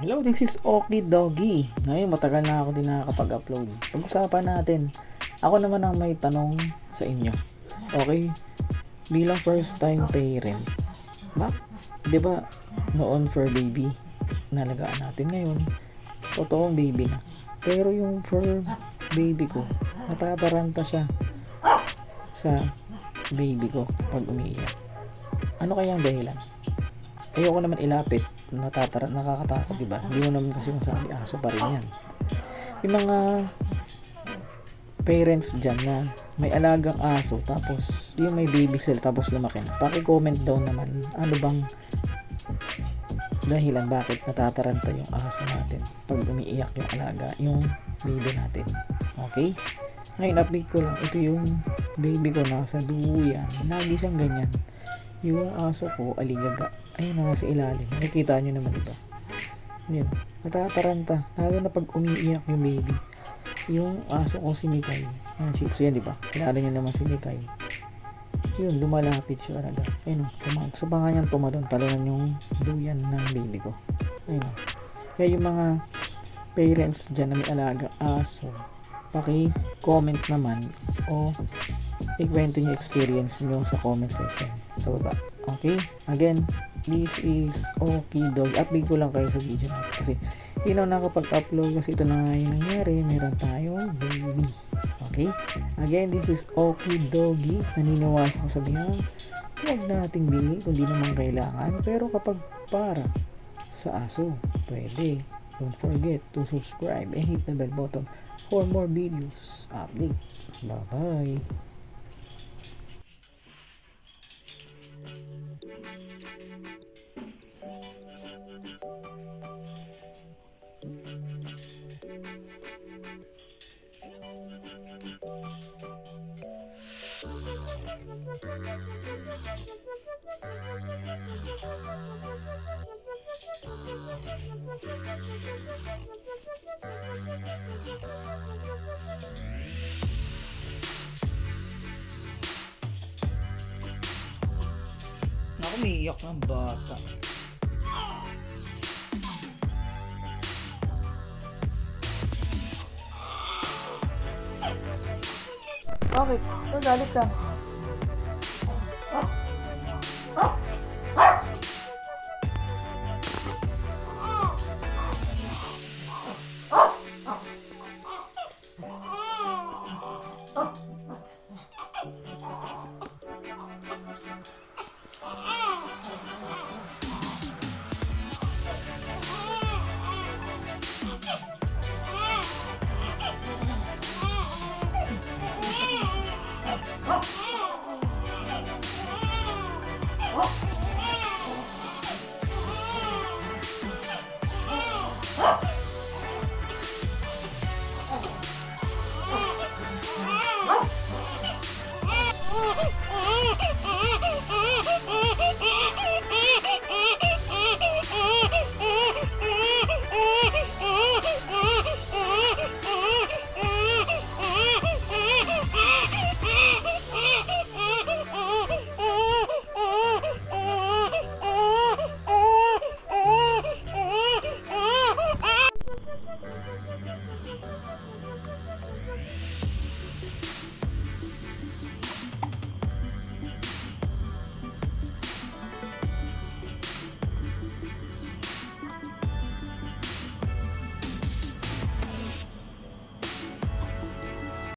Hello, this is Okie Doggy. Ngayon, matagal na ako din nakakapag-upload. Pag-usapan natin, ako naman ang may tanong sa inyo. Okay? Bilang first time parent, di ba, noon for baby, nalagaan natin ngayon, totoong baby na. Pero yung for baby ko, natataranta siya sa baby ko pag umiiyak. Ano kaya ang dahilan? Ayoko naman ilapit, nakakatakot, diba? Hindi mo naman kasi masabi, aso pa rin yan. Yung mga parents dyan na may alagang aso, tapos yung may baby cell, tapos lumaki na, paki-comment daw naman, ano bang dahilan bakit natataranta yung aso natin pag umiiyak yung alaga, yung baby natin. Okay? Ngayon, update ko lang, ito yung baby ko, nasa duyan, lagi siyang ganyan. Yung aso ko, aligaga, ayun na sa ilalim, nakikita nyo naman, diba? Yun, natataranta, lalo na pag umiiyak yung baby. Yung aso ko si Mikay, Shih Tzu yan, diba? Kilala nyo naman si Mikay. Yun, lumalapit siya talaga. Ayun, sa banga niyang tumalon, talunan yung duyan ng baby ko. Ayun. Kaya yung mga parents dyan na may alaga aso, paki-comment naman o ikwento nyo experience nyo sa comment section sa baba. Okay? Again, this is Okie Dog. Update ko lang kayo sa video natin kasi hindi na nakapag-upload kasi ito na nga yung nangyari. Meron tayong baby. Okay? Again, this is Okie Doggy. Naniniwasang sabihan, huwag nating bili kung di naman kailangan. Pero kapag para sa aso, pwede. Don't forget to subscribe and hit the bell button for more videos. Update. Bye-bye. Ako, umiiyak ng bata. Bakit? Nagalit ka?